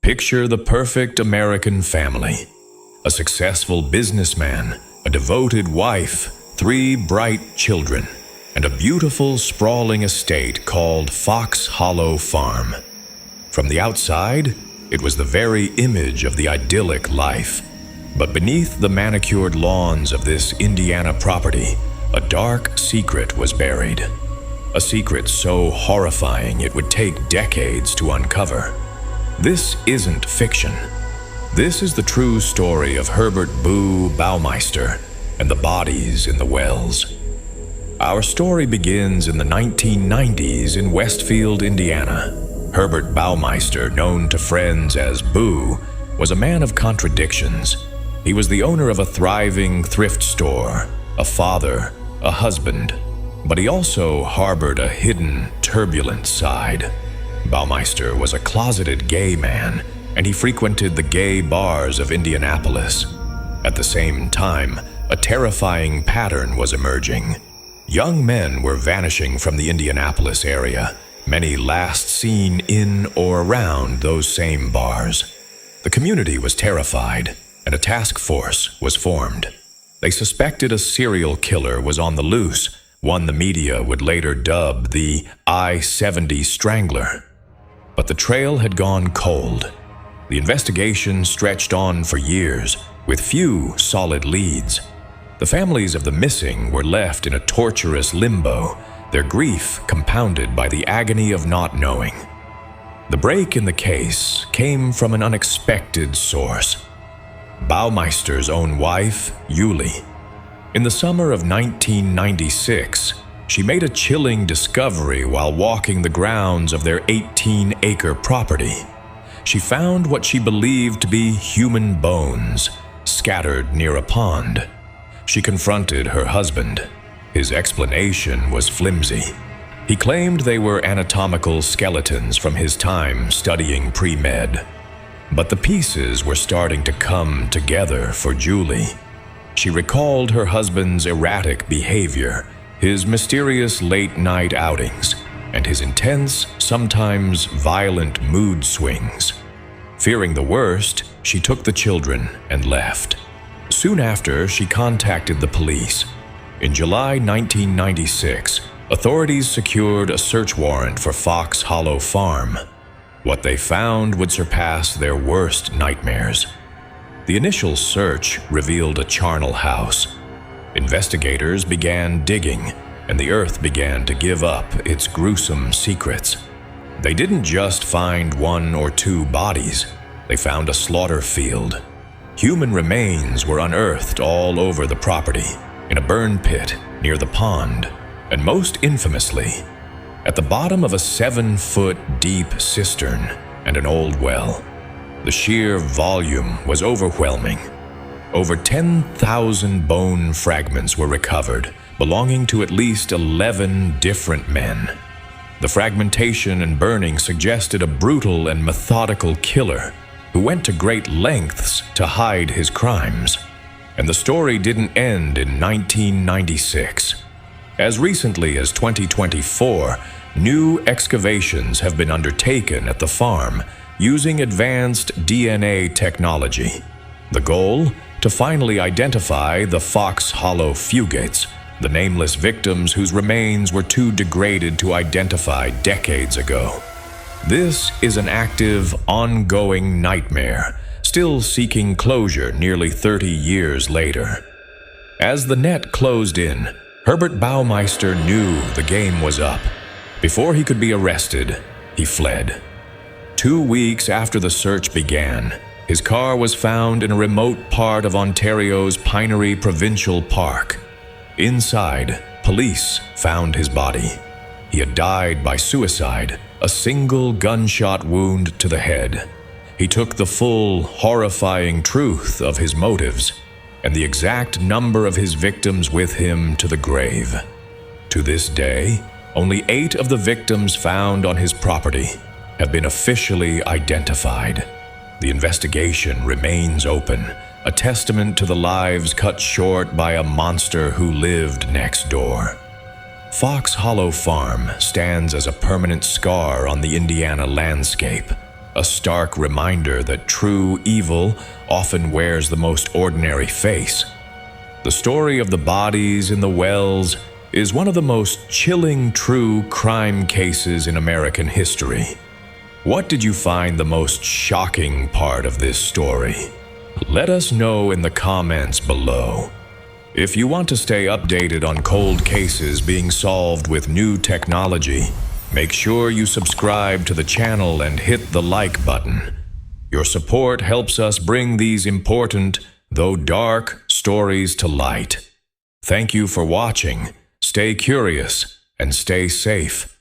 Picture the perfect American family. A successful businessman, a devoted wife, 3 bright children, and a beautiful, sprawling estate called Fox Hollow Farm. From the outside, it was the very image of the idyllic life. But beneath the manicured lawns of this Indiana property, a dark secret was buried. A secret so horrifying it would take decades to uncover. This isn't fiction. This is the true story of Herbert Baumeister and the bodies in the wells. Our story begins in the 1990s in Westfield, Indiana. Herbert Baumeister, known to friends as Boo, was a man of contradictions. He was the owner of a thriving thrift store, a father, a husband, but he also harbored a hidden, turbulent side. Baumeister was a closeted gay man, and he frequented the gay bars of Indianapolis. At the same time, a terrifying pattern was emerging. Young men were vanishing from the Indianapolis area, many last seen in or around those same bars. The community was terrified, and a task force was formed. They suspected a serial killer was on the loose, one the media would later dub the I-70 Strangler. But the trail had gone cold. The investigation stretched on for years, with few solid leads. The families of the missing were left in a torturous limbo, their grief compounded by the agony of not knowing. The break in the case came from an unexpected source. Baumeister's own wife, Julie. In the summer of 1996, she made a chilling discovery while walking the grounds of their 18-acre property. She found what she believed to be human bones, scattered near a pond. She confronted her husband. His explanation was flimsy. He claimed they were anatomical skeletons from his time studying pre-med. But the pieces were starting to come together for Julie. She recalled her husband's erratic behavior, his mysterious late-night outings, and his intense, sometimes violent mood swings. Fearing the worst, she took the children and left. Soon after, she contacted the police. In July 1996, authorities secured a search warrant for Fox Hollow Farm. What they found would surpass their worst nightmares. The initial search revealed a charnel house. Investigators began digging, and the earth began to give up its gruesome secrets. They didn't just find 1 or 2 bodies. They found a slaughter field. Human remains were unearthed all over the property, in a burn pit near the pond, and most infamously, at the bottom of a 7-foot-deep cistern and an old well. The sheer volume was overwhelming. Over 10,000 bone fragments were recovered, belonging to at least 11 different men. The fragmentation and burning suggested a brutal and methodical killer who went to great lengths to hide his crimes. And the story didn't end in 1996. As recently as 2024, new excavations have been undertaken at the farm using advanced DNA technology. The goal? To finally identify the Fox Hollow Fugates, the nameless victims whose remains were too degraded to identify decades ago. This is an active, ongoing nightmare, still seeking closure nearly 30 years later. As the net closed in, Herbert Baumeister knew the game was up. Before he could be arrested, he fled. 2 weeks after the search began, his car was found in a remote part of Ontario's Pinery Provincial Park. Inside, police found his body. He had died by suicide, a single gunshot wound to the head. He took the full, horrifying truth of his motives and the exact number of his victims with him to the grave. To this day, only 8 of the victims found on his property have been officially identified. The investigation remains open, a testament to the lives cut short by a monster who lived next door. Fox Hollow Farm stands as a permanent scar on the Indiana landscape, a stark reminder that true evil often wears the most ordinary face. The story of the bodies in the wells is one of the most chilling true crime cases in American history. What did you find the most shocking part of this story? Let us know in the comments below. If you want to stay updated on cold cases being solved with new technology, make sure you subscribe to the channel and hit the like button. Your support helps us bring these important, though dark, stories to light. Thank you for watching. Stay curious and stay safe.